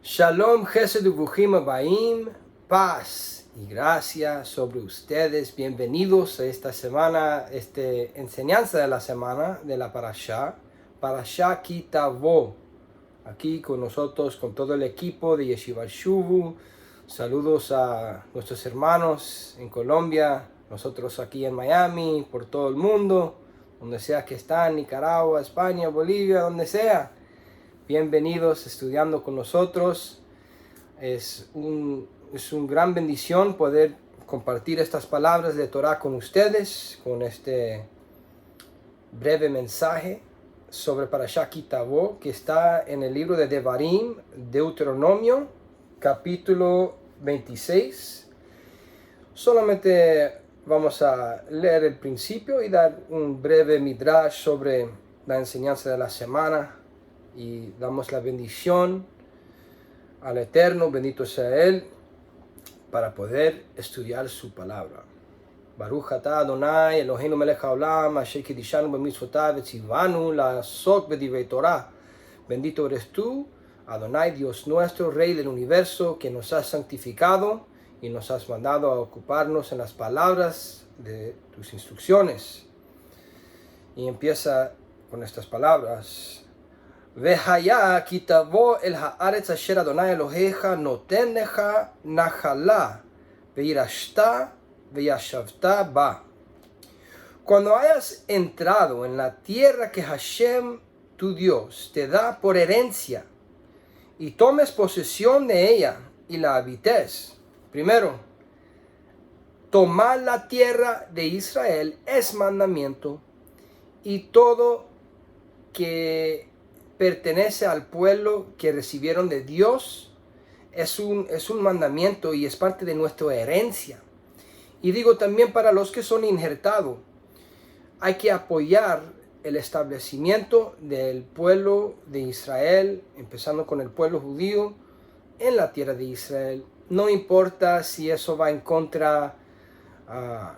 Shalom, Chesed Uvuchim Abaim, paz y gracia sobre ustedes. Bienvenidos a esta semana, enseñanza de la semana de la Parashá Ki Tavo. Aquí con nosotros, con todo el equipo de Yeshiva Shuvu. Saludos a nuestros hermanos en Colombia, nosotros aquí en Miami, por todo el mundo, donde sea que están, Nicaragua, España, Bolivia, donde sea. Bienvenidos estudiando con nosotros. Es una gran bendición poder compartir estas palabras de Torah con ustedes, con este breve mensaje sobre Parashá Ki Tavo, que está en el libro de Devarim, Deuteronomio, capítulo 26. Solamente vamos a leer el principio y dar un breve midrash sobre la enseñanza de la semana. Y damos la bendición al Eterno, bendito sea Él, para poder estudiar su palabra. Baruch atah Adonai Eloheinu melech haolam, asher kidishanu b'mitzvotav v'tzivanu la'asok b'divrei Torah. Bendito eres tú, Adonai, Dios nuestro, Rey del universo, que nos has santificado y nos has mandado a ocuparnos en las palabras de tus instrucciones. Y empieza con estas palabras. Vehaya ki tavo el haaretz asher Adonai Elohecha noten lecha nachala veirashta veyashavta ba. Cuando hayas entrado en la tierra que Hashem tu Dios te da por herencia y tomes posesión de ella y la habites. Primero, tomar la tierra de Israel es mandamiento, y todo que pertenece al pueblo que recibieron de Dios es un mandamiento y es parte de nuestra herencia. Y digo también para los que son injertados, hay que apoyar el establecimiento del pueblo de Israel, empezando con el pueblo judío en la tierra de Israel. No importa si eso va en contra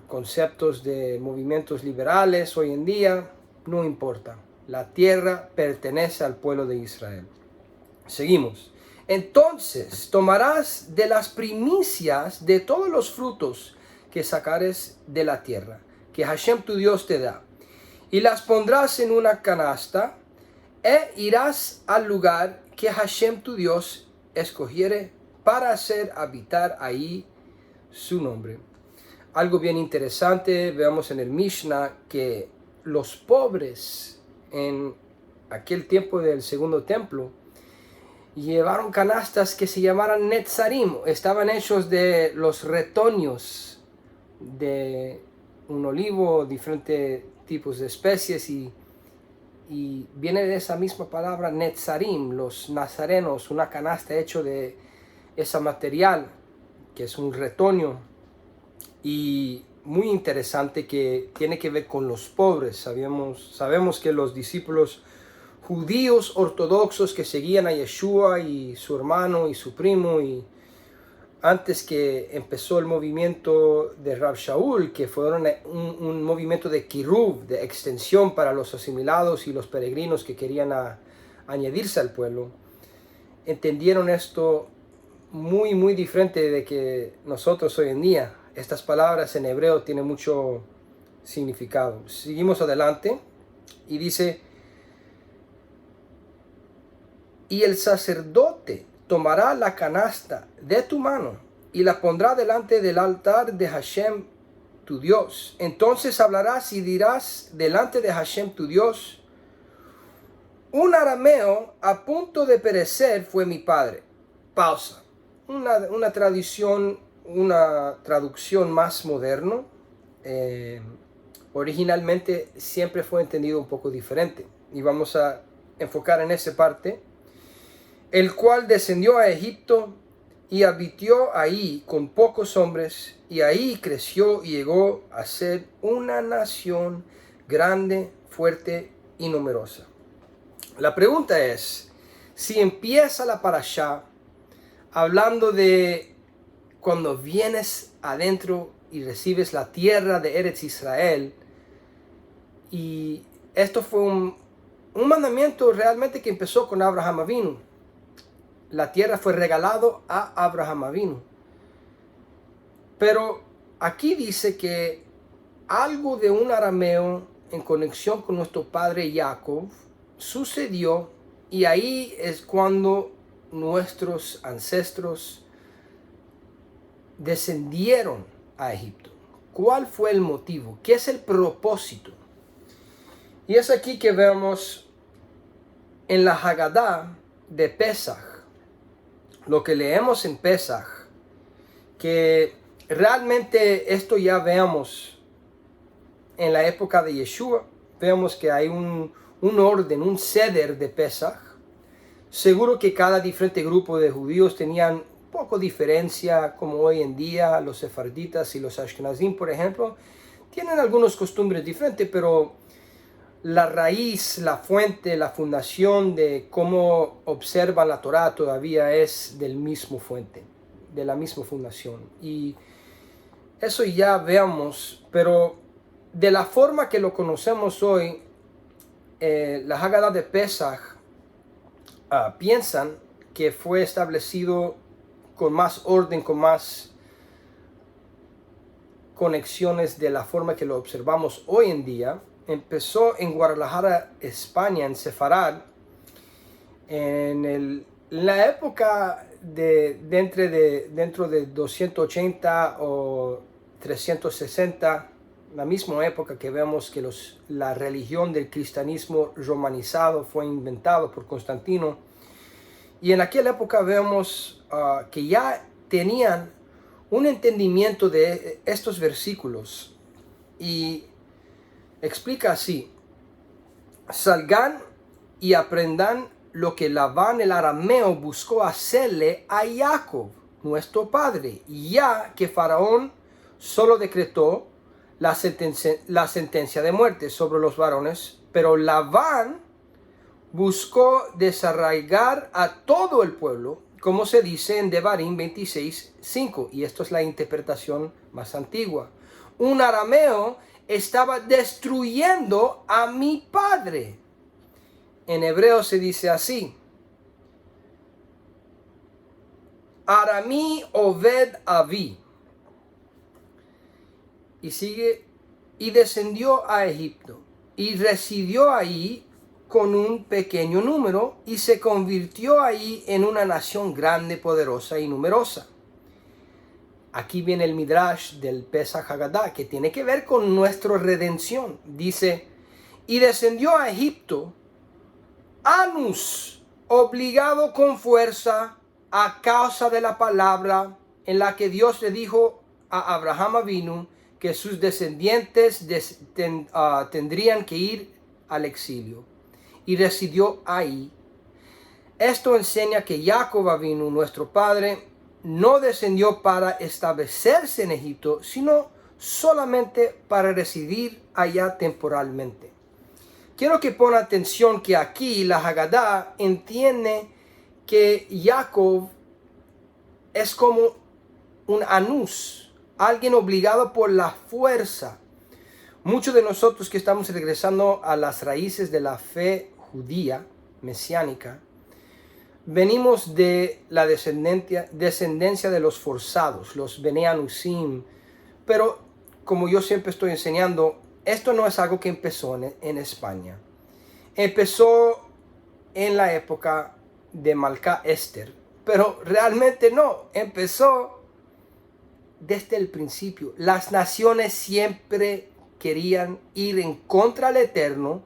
conceptos de movimientos liberales hoy en día, no importa. La tierra pertenece al pueblo de Israel. Seguimos. Entonces tomarás de las primicias de todos los frutos que sacares de la tierra, que Hashem tu Dios te da, y las pondrás en una canasta, e irás al lugar que Hashem tu Dios escogiere para hacer habitar ahí su nombre. Algo bien interesante, veamos en el Mishnah que los pobres en aquel tiempo del segundo templo llevaron canastas que se llamaban netzarim. Estaban hechos de los retoños de un olivo, diferentes tipos de especies, y viene de esa misma palabra netzarim, los nazarenos, una canasta hecho de ese material que es un retoño. Y muy interesante que tiene que ver con los pobres. Sabemos que los discípulos judíos ortodoxos que seguían a Yeshua y su hermano y su primo, y antes que empezó el movimiento de Rab Shaul, que fue un movimiento de kiruv, de extensión para los asimilados y los peregrinos que querían añadirse al pueblo, entendieron esto muy, muy diferente de que nosotros hoy en día. Estas palabras en hebreo tienen mucho significado. Seguimos adelante y dice: y el sacerdote tomará la canasta de tu mano y la pondrá delante del altar de Hashem tu Dios. Entonces hablarás y dirás delante de Hashem tu Dios: un arameo a punto de perecer fue mi padre. Pausa. Una traducción más moderno. Originalmente siempre fue entendido un poco diferente, y vamos a enfocar en esa parte. El cual descendió a Egipto y habitó ahí con pocos hombres, y ahí creció y llegó a ser una nación grande, fuerte y numerosa. La pregunta es, si empieza la parashá hablando de cuando vienes adentro y recibes la tierra de Eretz Israel, y esto fue un mandamiento realmente que empezó con Abraham Avinu, la tierra fue regalado a Abraham Avinu. Pero aquí dice que algo de un arameo en conexión con nuestro padre Jacob sucedió, y ahí es cuando nuestros ancestros descendieron a Egipto. ¿Cuál fue el motivo? ¿Qué es el propósito? Y es aquí que vemos en la Haggadah de Pesaj, lo que leemos en Pesaj, que realmente esto ya veamos en la época de Yeshua. Vemos que hay un orden, un seder de Pesaj. Seguro que cada diferente grupo de judíos tenían poco diferencia, como hoy en día los sefarditas y los ashkenazim, por ejemplo, tienen algunas costumbres diferentes, pero la raíz, la fuente, la fundación de cómo observan la Torá todavía es del mismo fuente, de la misma fundación. Y eso ya veamos, pero de la forma que lo conocemos hoy, la Haggadah de Pesaj piensan que fue establecido con más orden, con más conexiones de la forma que lo observamos hoy en día. Empezó en Guadalajara, España, en Sefarad, en la época dentro de 280 o 360, la misma época que vemos que la religión del cristianismo romanizado fue inventado por Constantino. Y en aquella época vemos que ya tenían un entendimiento de estos versículos. Y explica así: salgan y aprendan lo que Labán el arameo buscó hacerle a Jacob, nuestro padre, ya que Faraón solo decretó la sentencia de muerte sobre los varones, pero Labán buscó desarraigar a todo el pueblo, como se dice en Devarim 26:5, y esto es la interpretación más antigua. Un arameo estaba destruyendo a mi padre. En hebreo se dice así: Aramí Oved Avi. Y sigue: y descendió a Egipto, y residió ahí con un pequeño número, y se convirtió ahí en una nación grande, poderosa y numerosa. Aquí viene el Midrash del Pesaj Haggadah, que tiene que ver con nuestra redención. Dice: y descendió a Egipto, Anus, obligado con fuerza a causa de la palabra en la que Dios le dijo a Abraham Avinu que sus descendientes tendrían que ir al exilio, y residió ahí. Esto enseña que Jacob Avinu, nuestro padre, no descendió para establecerse en Egipto, sino solamente para residir allá temporalmente. Quiero que ponga atención que aquí la Haggadah entiende que Jacob es como un anus, alguien obligado por la fuerza. Muchos de nosotros que estamos regresando a las raíces de la fe judía, mesiánica, venimos de la descendencia de los forzados, los Bene Anusim, pero como yo siempre estoy enseñando, esto no es algo que empezó en España. Empezó en la época de Malcá Esther, pero realmente no, empezó desde el principio. Las naciones siempre querían ir en contra del Eterno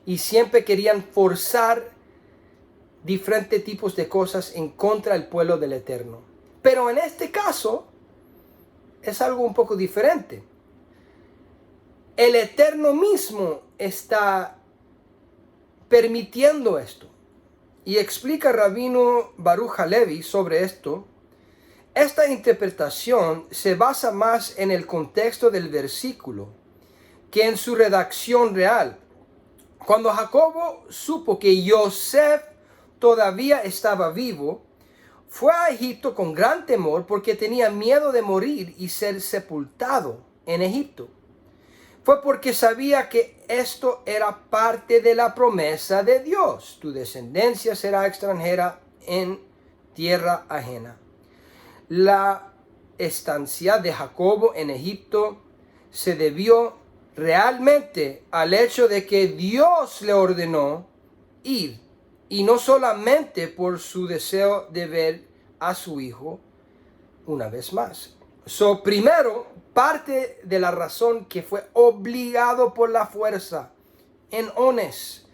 y siempre querían forzar diferentes tipos de cosas en contra del pueblo del Eterno. Pero en este caso es algo un poco diferente. El Eterno mismo está permitiendo esto. Y explica Rabino Baruch Halevi sobre esto. Esta interpretación se basa más en el contexto del versículo que en su redacción real. Cuando Jacobo supo que Yosef todavía estaba vivo, fue a Egipto con gran temor porque tenía miedo de morir y ser sepultado en Egipto. Fue porque sabía que esto era parte de la promesa de Dios. Tu descendencia será extranjera en tierra ajena. La estancia de Jacobo en Egipto se debió realmente al hecho de que Dios le ordenó ir, y no solamente por su deseo de ver a su hijo una vez más. Primero, parte de la razón que fue obligado por la fuerza en Ones,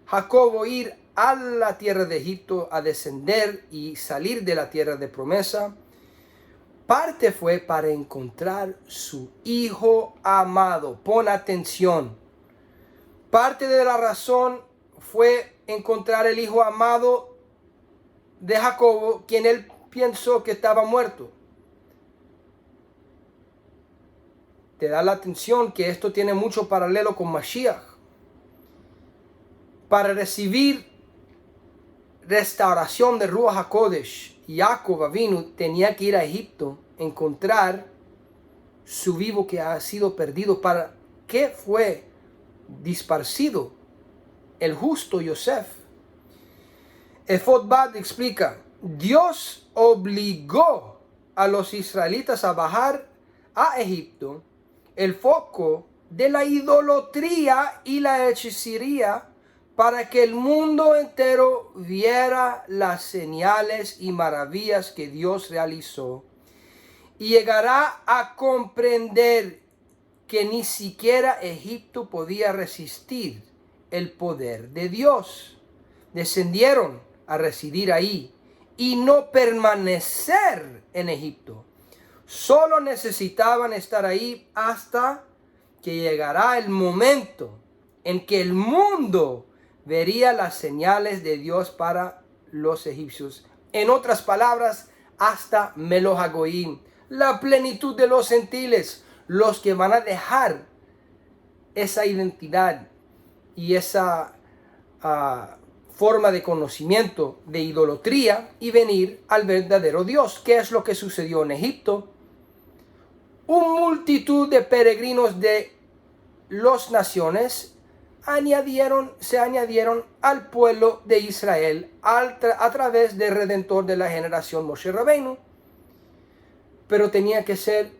Jacobo ir a la tierra de Egipto, a descender y salir de la tierra de promesa, parte fue para encontrar su hijo amado. Pon atención. Parte de la razón fue encontrar el hijo amado de Jacobo, quien él pensó que estaba muerto. Te da la atención que esto tiene mucho paralelo con Mashiach. Para recibir restauración de Ruach HaKodesh, Jacob Avinu tenía que ir a Egipto, encontrar su vivo que ha sido perdido. ¿Para qué fue disparcido el justo Yosef? Efod Bad explica: Dios obligó a los israelitas a bajar a Egipto el foco de la idolatría y la hechicería, para que el mundo entero viera las señales y maravillas que Dios realizó, y llegará a comprender que ni siquiera Egipto podía resistir el poder de Dios. Descendieron a residir ahí y no permanecer en Egipto. Solo necesitaban estar ahí hasta que llegará el momento en que el mundo vería las señales de Dios para los egipcios. En otras palabras, hasta Meloh HaGoyim, la plenitud de los gentiles, los que van a dejar esa identidad y esa forma de conocimiento de idolatría y venir al verdadero Dios. ¿Qué es lo que sucedió en Egipto? Una multitud de peregrinos de las naciones se añadieron al pueblo de Israel a través del Redentor de la generación Moshe Rabbeinu. Pero tenía que ser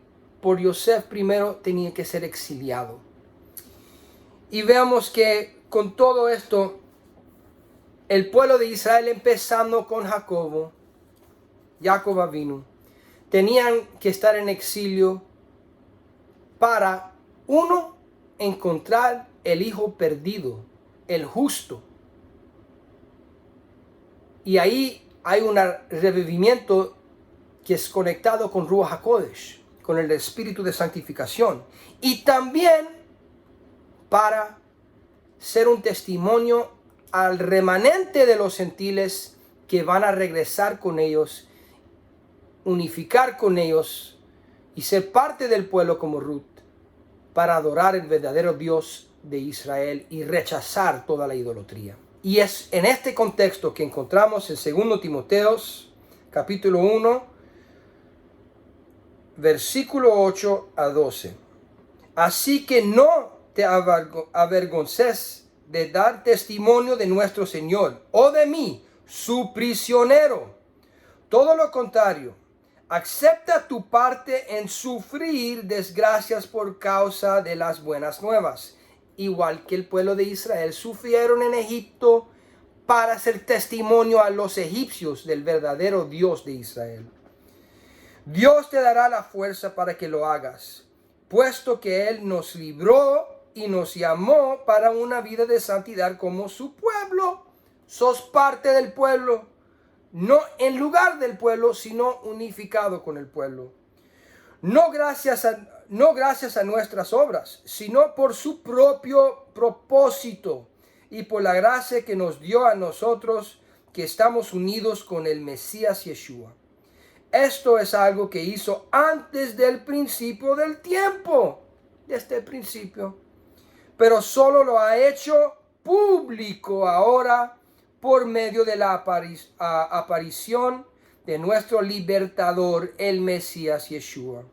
por Yosef primero, tenía que ser exiliado. Y veamos que con todo esto, el pueblo de Israel, empezando con Jacob Avinu, tenían que estar en exilio para, uno, encontrar el hijo perdido, el justo. Y ahí hay un revivimiento que es conectado con Ruach HaKodesh, con el espíritu de santificación. Y también para ser un testimonio al remanente de los gentiles que van a regresar con ellos, unificar con ellos y ser parte del pueblo como Ruth, para adorar el verdadero Dios de Israel y rechazar toda la idolatría. Y es en este contexto que encontramos en 2 Timoteo, capítulo 1, versículo 8 a 12. Así que no te avergonces de dar testimonio de nuestro Señor o de mí, su prisionero. Todo lo contrario, acepta tu parte en sufrir desgracias por causa de las buenas nuevas, igual que el pueblo de Israel sufrieron en Egipto para ser testimonio a los egipcios del verdadero Dios de Israel. Dios te dará la fuerza para que lo hagas, puesto que Él nos libró y nos llamó para una vida de santidad como su pueblo. Sos parte del pueblo, no en lugar del pueblo, sino unificado con el pueblo. No gracias a nuestras obras, sino por su propio propósito y por la gracia que nos dio a nosotros que estamos unidos con el Mesías Yeshua. Esto es algo que hizo antes del principio del tiempo, desde el principio, pero solo lo ha hecho público ahora por medio de la aparición de nuestro libertador, el Mesías Yeshua,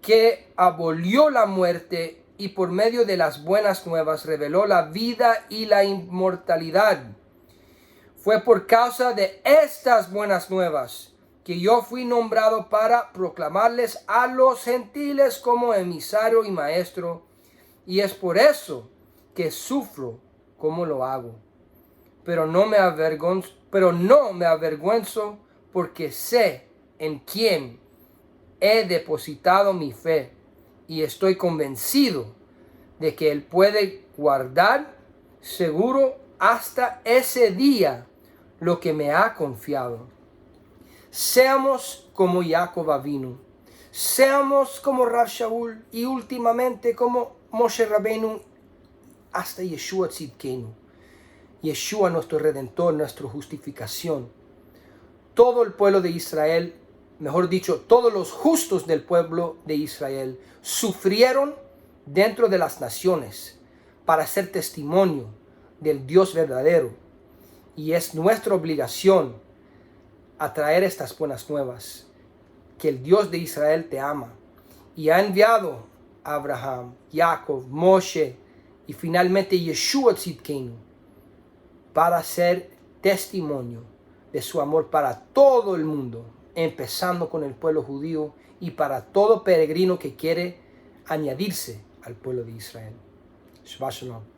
que abolió la muerte y por medio de las buenas nuevas reveló la vida y la inmortalidad. Fue por causa de estas buenas nuevas que yo fui nombrado para proclamarles a los gentiles como emisario y maestro, y es por eso que sufro como lo hago. Pero no me avergüenzo porque sé en quién he depositado mi fe y estoy convencido de que Él puede guardar seguro hasta ese día lo que me ha confiado. Seamos como Jacob vino, seamos como Rav Shaul y últimamente como Moshe Rabbeinu hasta Yeshua Tzidkenu. Yeshua nuestro Redentor, nuestra justificación. Todo el pueblo de Israel, mejor dicho, todos los justos del pueblo de Israel sufrieron dentro de las naciones para ser testimonio del Dios verdadero. Y es nuestra obligación atraer estas buenas nuevas, que el Dios de Israel te ama y ha enviado a Abraham, Jacob, Moshe y finalmente Yeshua Tzidkenu para ser testimonio de su amor para todo el mundo, empezando con el pueblo judío y para todo peregrino que quiere añadirse al pueblo de Israel. Shabbat Shalom.